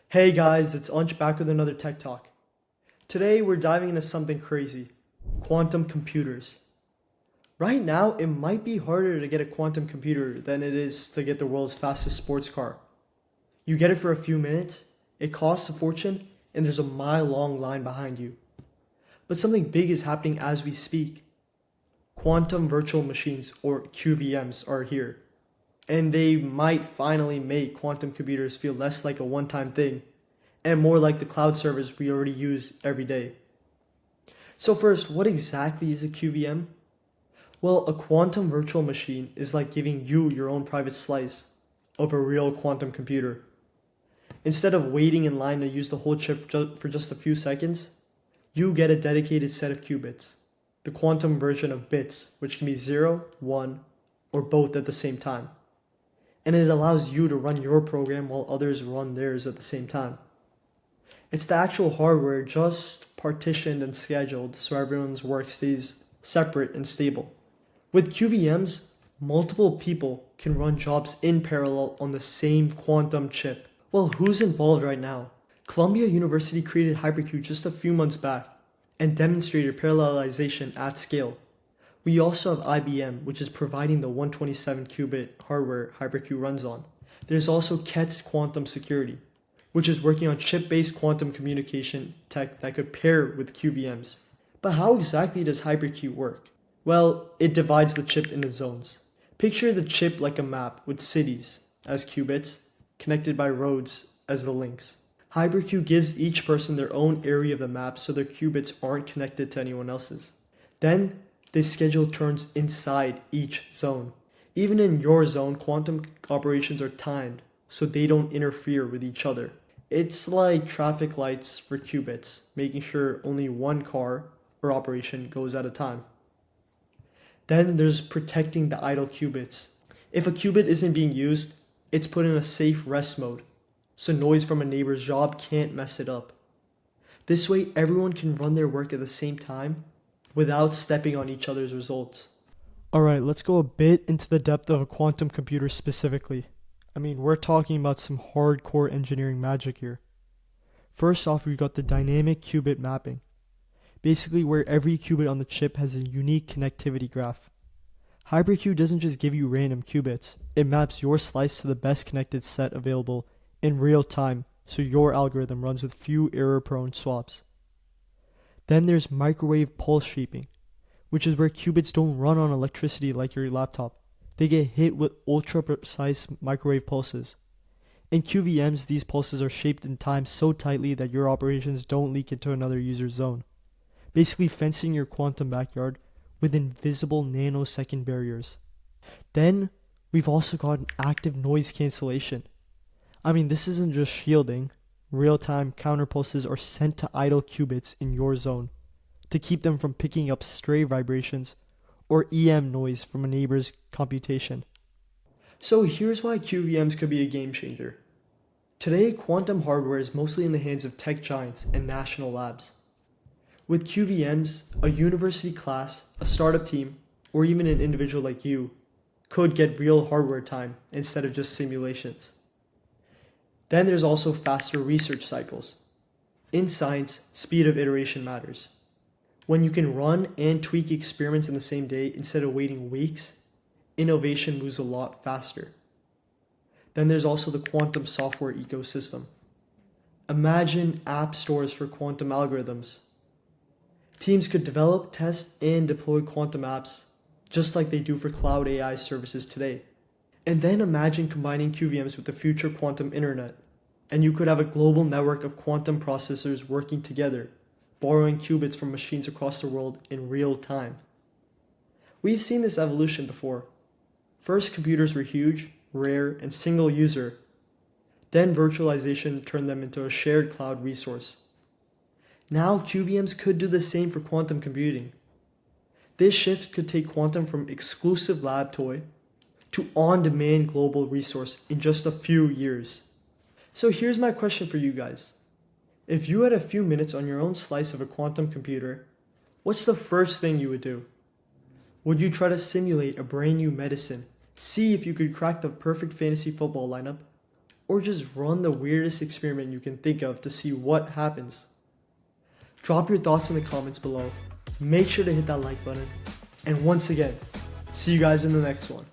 Hey guys, it's Ansh back with another Tech Talk. Today we're diving into something crazy, quantum computers. Right now, it might be harder to get a quantum computer than it is to get the world's fastest sports car. You get it for a few minutes, it costs a fortune, and there's a mile-long line behind you. But something big is happening as we speak. Quantum virtual machines, or QVMs, are here. And they might finally make quantum computers feel less like a one-time thing and more like the cloud servers we already use every day. So first, what exactly is a QVM? Well, a quantum virtual machine is like giving you your own private slice of a real quantum computer. Instead of waiting in line to use the whole chip for just a few seconds, you get a dedicated set of qubits, the quantum version of bits, which can be 0, 1, or both at the same time. And it allows you to run your program while others run theirs at the same time. It's the actual hardware just partitioned and scheduled so everyone's work stays separate and stable. With QVMs, multiple people can run jobs in parallel on the same quantum chip. Well, who's involved right now? Columbia University created HyperQ just a few months back and demonstrated parallelization at scale. We also have IBM, which is providing the 127 qubit hardware HyperQ runs on. There's also KET's quantum security, which is working on chip-based quantum communication tech that could pair with QVMs. But how exactly does HyperQ work? Well, it divides the chip into zones. Picture the chip like a map with cities as qubits, connected by roads as the links. HyperQ gives each person their own area of the map so their qubits aren't connected to anyone else's. Then, they schedule turns inside each zone. Even in your zone, quantum operations are timed so they don't interfere with each other. It's like traffic lights for qubits, making sure only one car or operation goes at a time. Then there's protecting the idle qubits. If a qubit isn't being used, it's put in a safe rest mode, so noise from a neighbor's job can't mess it up. This way, everyone can run their work at the same time without stepping on each other's results. Alright, let's go a bit into the depth of a quantum computer specifically. We're talking about some hardcore engineering magic here. First off, we've got the dynamic qubit mapping. Basically, where every qubit on the chip has a unique connectivity graph. HyperQ doesn't just give you random qubits, it maps your slice to the best connected set available in real time so your algorithm runs with few error-prone swaps. Then there's microwave pulse shaping, which is where qubits don't run on electricity like your laptop. They get hit with ultra-precise microwave pulses. In QVMs, these pulses are shaped in time so tightly that your operations don't leak into another user's zone, basically fencing your quantum backyard with invisible nanosecond barriers. Then, we've also got an active noise cancellation. This isn't just shielding. Real-time counterpulses are sent to idle qubits in your zone to keep them from picking up stray vibrations or EM noise from a neighbor's computation. So here's why QVMs could be a game changer. Today, quantum hardware is mostly in the hands of tech giants and national labs. With QVMs, a university class, a startup team, or even an individual like you could get real hardware time instead of just simulations. Then there's also faster research cycles. In science, speed of iteration matters. When you can run and tweak experiments in the same day instead of waiting weeks, innovation moves a lot faster. Then there's also the quantum software ecosystem. Imagine app stores for quantum algorithms. Teams could develop, test, and deploy quantum apps just like they do for cloud AI services today. And then imagine combining QVMs with the future quantum internet, and you could have a global network of quantum processors working together, borrowing qubits from machines across the world in real time. We've seen this evolution before. First, computers were huge, rare, and single user. Then virtualization turned them into a shared cloud resource. Now QVMs could do the same for quantum computing. This shift could take quantum from exclusive lab toy to on-demand global resource in just a few years. So here's my question for you guys. If you had a few minutes on your own slice of a quantum computer, what's the first thing you would do? Would you try to simulate a brand new medicine, see if you could crack the perfect fantasy football lineup, or just run the weirdest experiment you can think of to see what happens. Drop your thoughts in the comments below. Make sure to hit that like button. And once again, see you guys in the next one.